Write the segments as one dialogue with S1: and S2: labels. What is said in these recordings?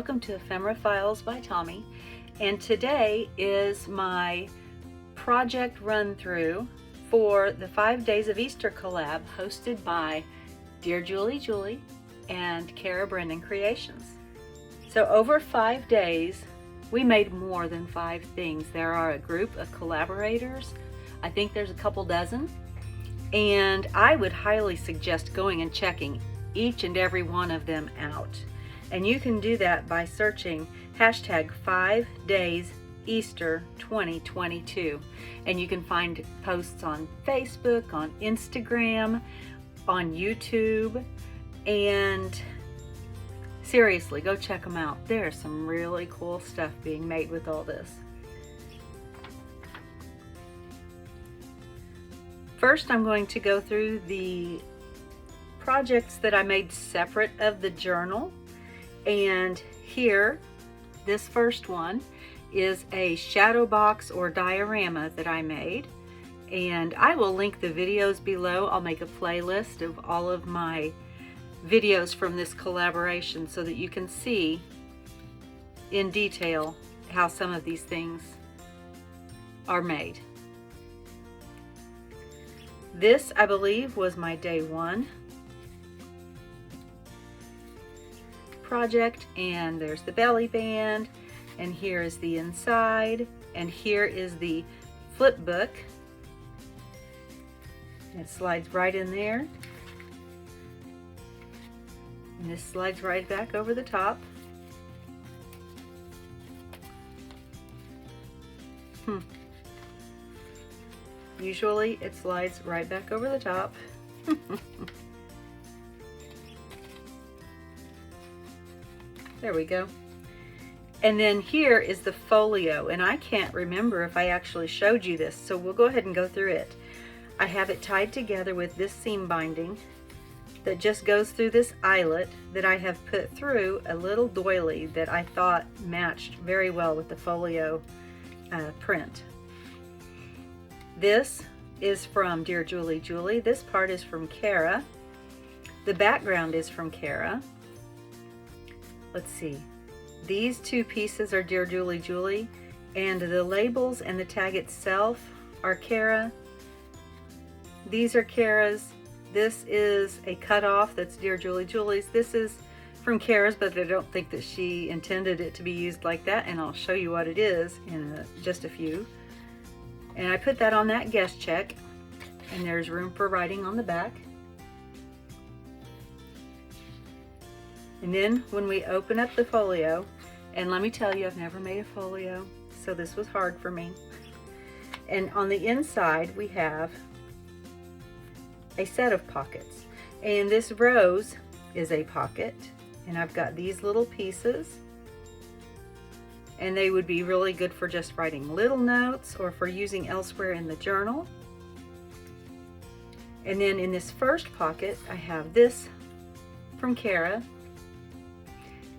S1: welcome to Ephemera Files by Tommy. And today is my project run through for the 5 Days of Easter collab hosted by DearJulieJulie and CaraBrandonCreations. So over 5 days, we made more than 5 things. There are a group of collaborators. I think there's a couple dozen. And I would highly suggest going and checking each and every one of them out. And you can do that by searching hashtag 5 Days Easter 2022. And you can find posts on Facebook, on Instagram, on YouTube, and seriously, go check them out. There's some really cool stuff being made with all this. First, I'm going to go through the projects that I made separate of the journal. And here, this first one is a shadow box or diorama that I made. And I will link the videos below. I'll make a playlist of all of my videos from this collaboration so that you can see in detail how some of these things are made. This, I believe, was my day 1 project, and there's the belly band, and here is the inside, and here is the flip book. It slides right in there, and this slides right back over the top. Usually it slides right back over the top. There we go. And then here is the folio, and I can't remember if I actually showed you this, so we'll go ahead and go through it. I have it tied together with this seam binding that just goes through this eyelet that I have put through a little doily that I thought matched very well with the folio print. This is from DearJulieJulie. This part is from Cara. The background is from Cara. Let's see. These 2 pieces are DearJulieJulie, and the labels and the tag itself are Cara. These are Cara's. This is a cutoff that's DearJulieJulie's. This is from Cara's, but I don't think that she intended it to be used like that, and I'll show you what it is in just a few. And I put that on that guest check, and there's room for writing on the back. And then when we open up the folio, and let me tell you, I've never made a folio, so this was hard for me. And on the inside, we have a set of pockets. And this rose is a pocket, and I've got these little pieces. And they would be really good for just writing little notes or for using elsewhere in the journal. And then in this first pocket, I have this from Cara.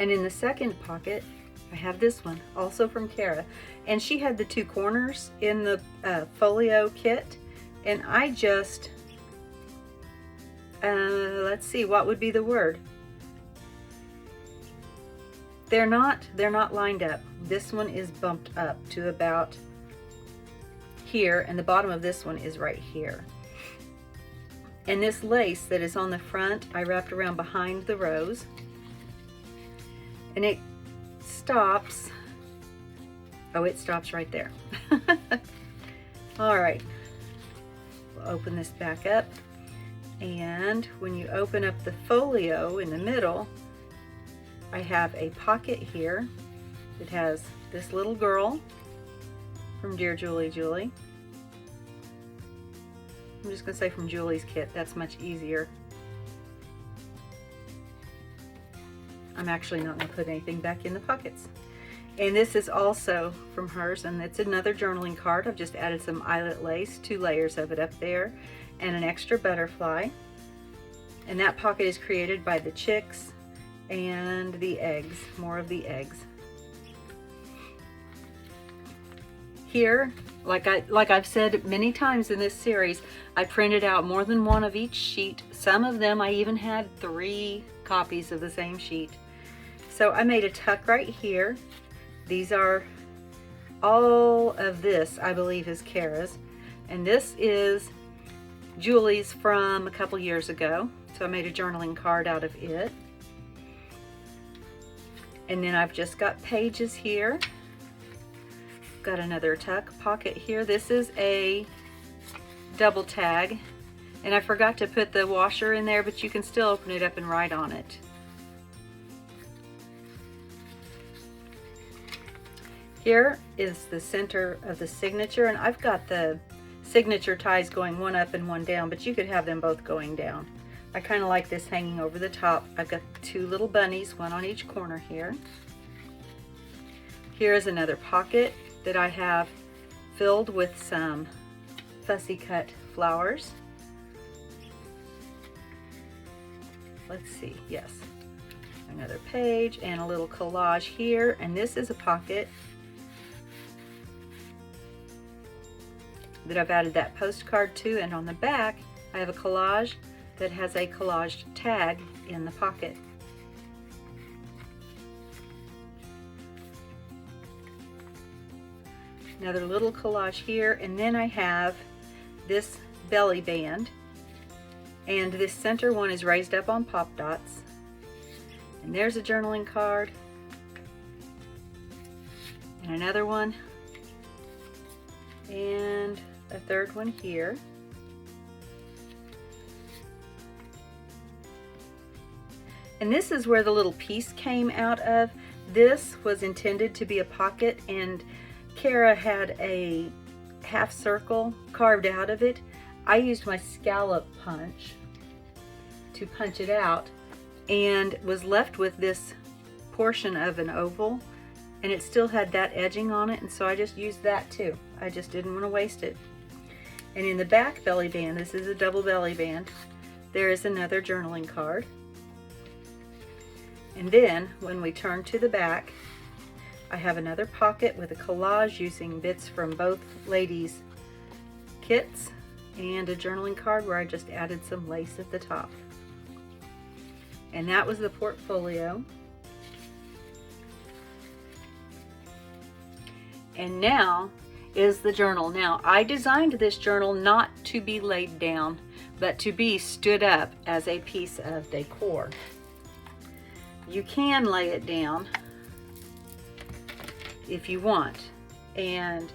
S1: And in the second pocket, I have this one, also from Cara. And she had the 2 corners in the folio kit. And I just, let's see, what would be the word? They're not lined up. This one is bumped up to about here, and the bottom of this one is right here. And this lace that is on the front, I wrapped around behind the rose, and it stops. Oh, it stops right there. All right, we'll open this back up, and when you open up the folio in the middle, I have a pocket here. It has this little girl from DearJulieJulie. I'm just going to say from Julie's kit. That's much easier. I'm actually not going to put anything back in the pockets. And this is also from hers, and it's another journaling card. I've just added some eyelet lace, 2 layers of it up there, and an extra butterfly. And that pocket is created by the chicks and the eggs, more of the eggs. Here, like I've said many times in this series, I printed out more than one of each sheet. Some of them I even had 3 copies of the same sheet. So I made a tuck right here. These are, all of this I believe is Cara's, and this is Julie's from a couple years ago. So I made a journaling card out of it. And then I've just got pages here. Got another tuck pocket here. This is a double tag, and I forgot to put the washer in there, but you can still open it up and write on it. Here is the center of the signature, and I've got the signature ties going one up and one down, but you could have them both going down. I kind of like this hanging over the top. I've got two little bunnies, one on each corner here. Here is another pocket that I have filled with some fussy cut flowers. Let's see, yes. Another page and a little collage here, and this is a pocket that I've added that postcard to, and on the back I have a collage that has a collaged tag in the pocket. Another little collage here, and then I have this belly band, and this center one is raised up on pop dots, and there's a journaling card and another one and a third one here. And this is where the little piece came out of. This was intended to be a pocket, and Cara had a half circle carved out of it. I used my scallop punch to punch it out, and was left with this portion of an oval, and it still had that edging on it, and so I just used that too. I just didn't want to waste it. And in the back belly band, this is a double belly band, there is another journaling card. And then when we turn to the back, I have another pocket with a collage using bits from both ladies' kits, and a journaling card where I just added some lace at the top. And that was the portfolio. And now is the journal. Now, I designed this journal not to be laid down, but to be stood up as a piece of decor. You can lay it down if you want, and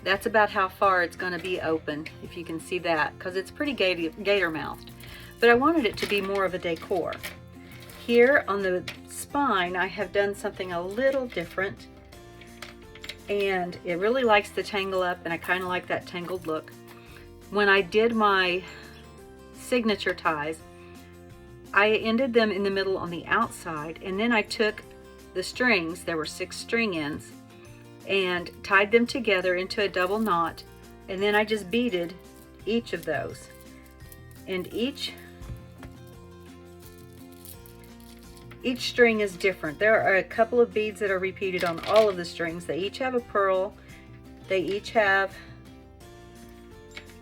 S1: that's about how far it's going to be open, if you can see that, because it's pretty gator mouthed. But I wanted it to be more of a decor. Here on the spine, I have done something a little different, and it really likes to tangle up, and I kind of like that tangled look. When I did my signature ties, I ended them in the middle on the outside, and then I took the strings, there were 6 string ends, and tied them together into a double knot, and then I just beaded each of those. And each string is different. There are a couple of beads that are repeated on all of the strings. They each have a pearl, they each have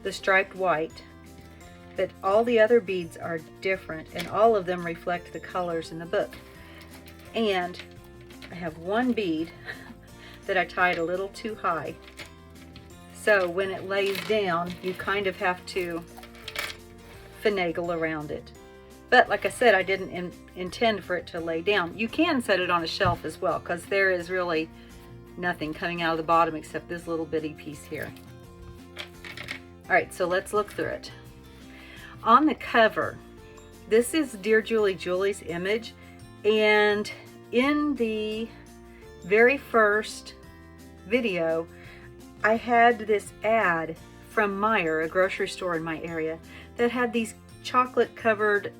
S1: the striped white, but all the other beads are different, and all of them reflect the colors in the book. And I have one bead that I tied a little too high, so when it lays down you kind of have to finagle around it. But like I said, I didn't intend for it to lay down. You can set it on a shelf as well, because there is really nothing coming out of the bottom except this little bitty piece here. Alright, so let's look through it. On the cover, this is Dear Julie Julie's image, and in the very first video I had this ad from Meijer, a grocery store in my area, that had these chocolate covered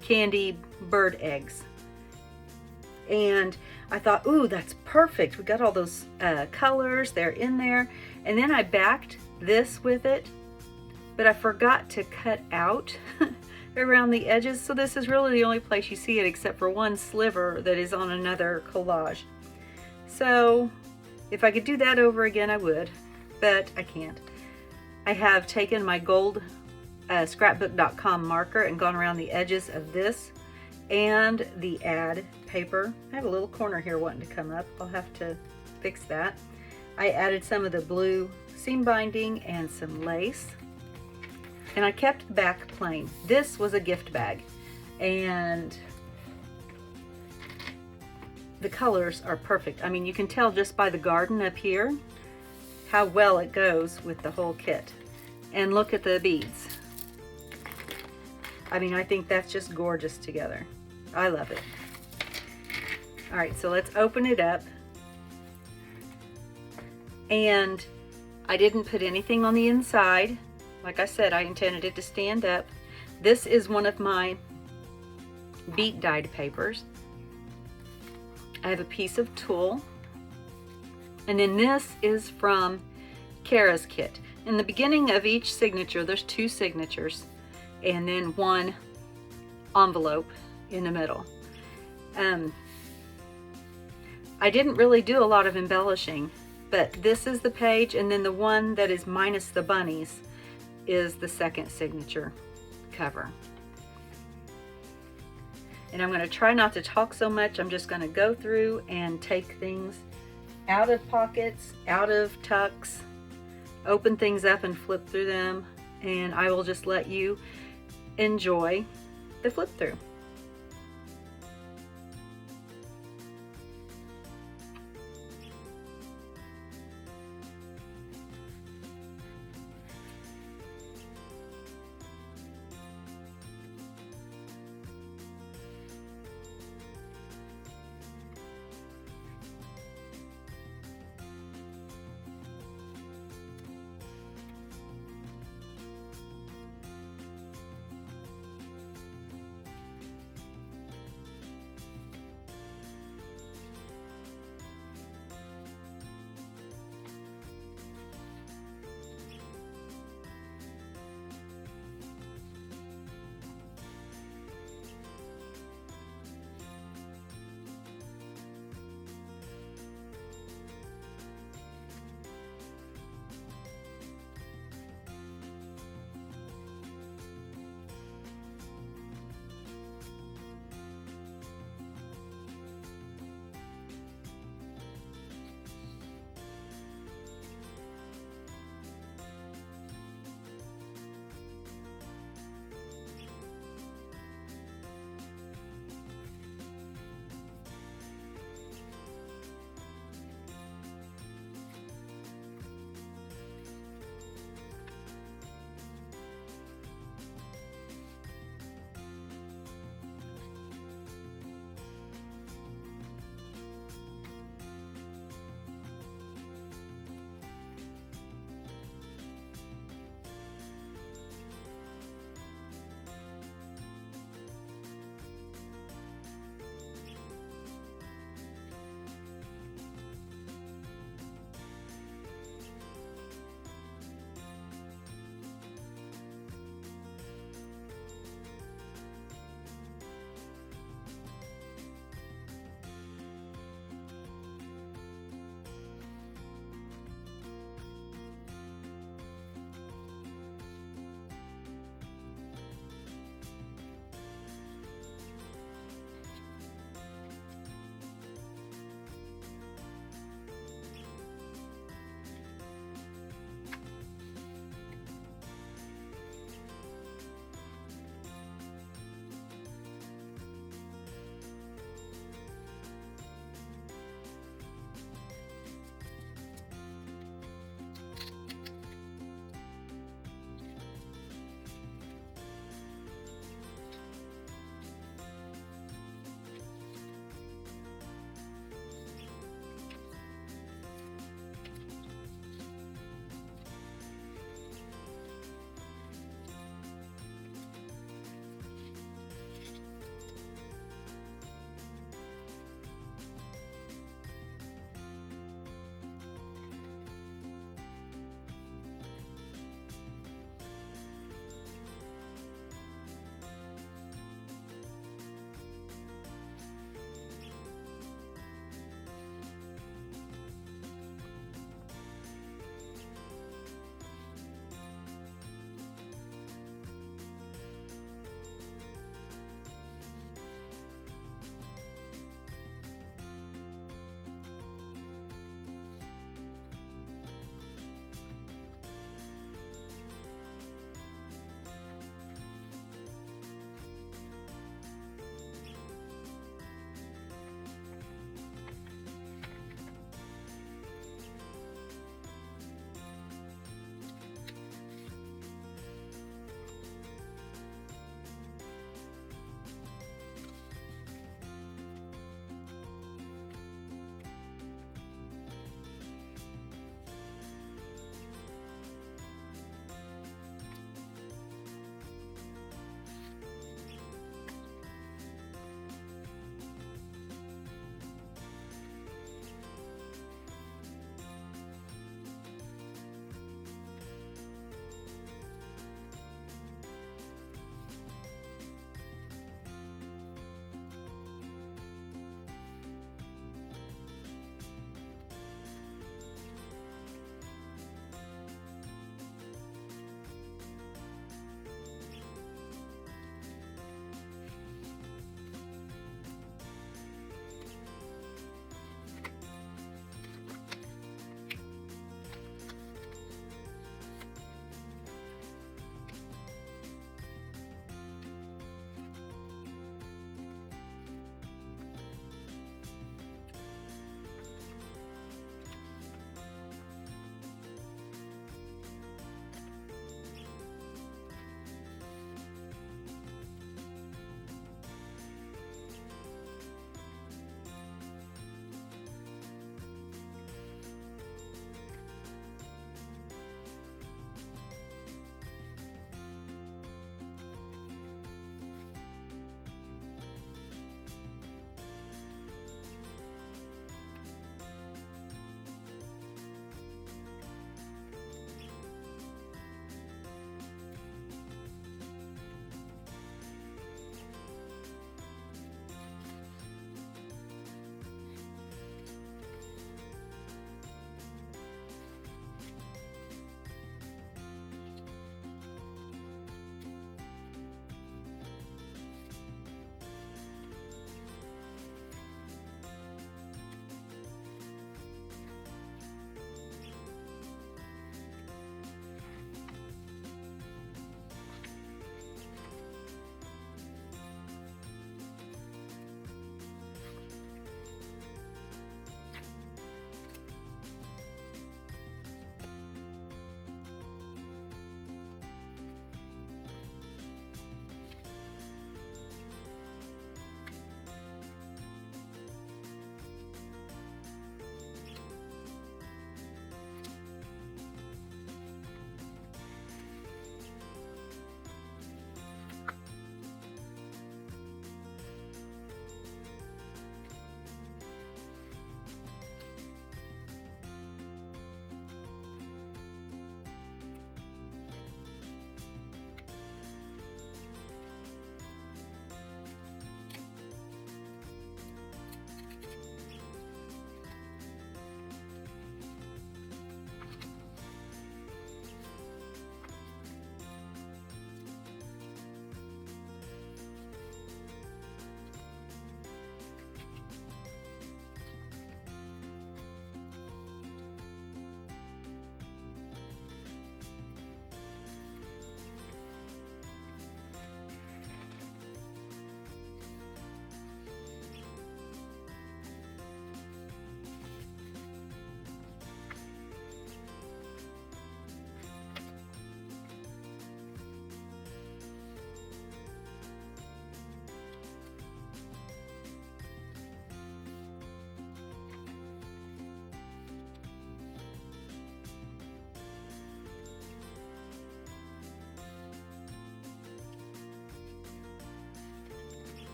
S1: candy bird eggs, and I thought, ooh, that's perfect, we got all those colors, they're in there. And then I backed this with it, but I forgot to cut out around the edges, so this is really the only place you see it except for one sliver that is on another collage. So if I could do that over again I would, but I can't. I have taken my gold scrapbook.com marker and gone around the edges of this and the ad paper. I have a little corner here wanting to come up. I'll have to fix that. I added some of the blue seam binding and some lace, and I kept the back plain. This was a gift bag, and the colors are perfect. I mean, you can tell just by the garden up here how well it goes with the whole kit. And look at the beads. I mean, I think that's just gorgeous together. I love it. All right, so let's open it up. And I didn't put anything on the inside. Like I said, I intended it to stand up. This is one of my beat dyed papers. I have a piece of tulle. And then this is from Cara's kit. In the beginning of each signature, there's 2 signatures and then 1 envelope in the middle. I didn't really do a lot of embellishing, but this is the page, and then the one that is minus the bunnies is the second signature cover. And I'm going to try not to talk so much. I'm just going to go through and take things out of pockets, out of tucks, open things up and flip through them, and I will just let you enjoy the flip through.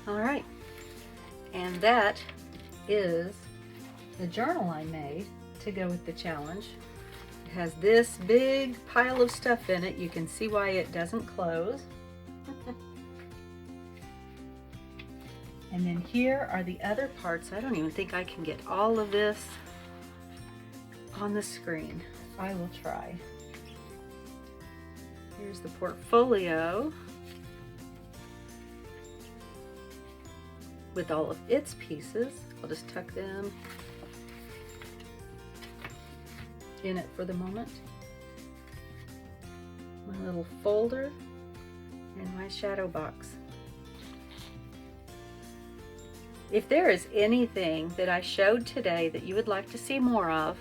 S1: All right, and that is the journal I made to go with the challenge. It has this big pile of stuff in it. You can see why it doesn't close. And then here are the other parts. I don't even think I can get all of this on the screen. I will try. Here's the portfolio with all of its pieces. I'll just tuck them in it for the moment. My little folder and my shadow box. If there is anything that I showed today that you would like to see more of,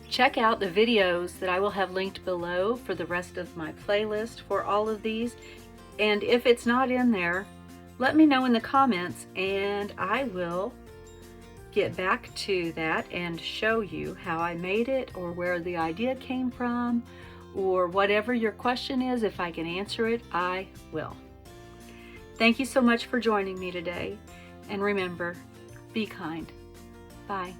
S1: check out the videos that I will have linked below for the rest of my playlist for all of these. And if it's not in there, let me know in the comments and I will get back to that and show you how I made it, or where the idea came from, or whatever your question is. If I can answer it, I will. Thank you so much for joining me today. And remember, be kind. Bye.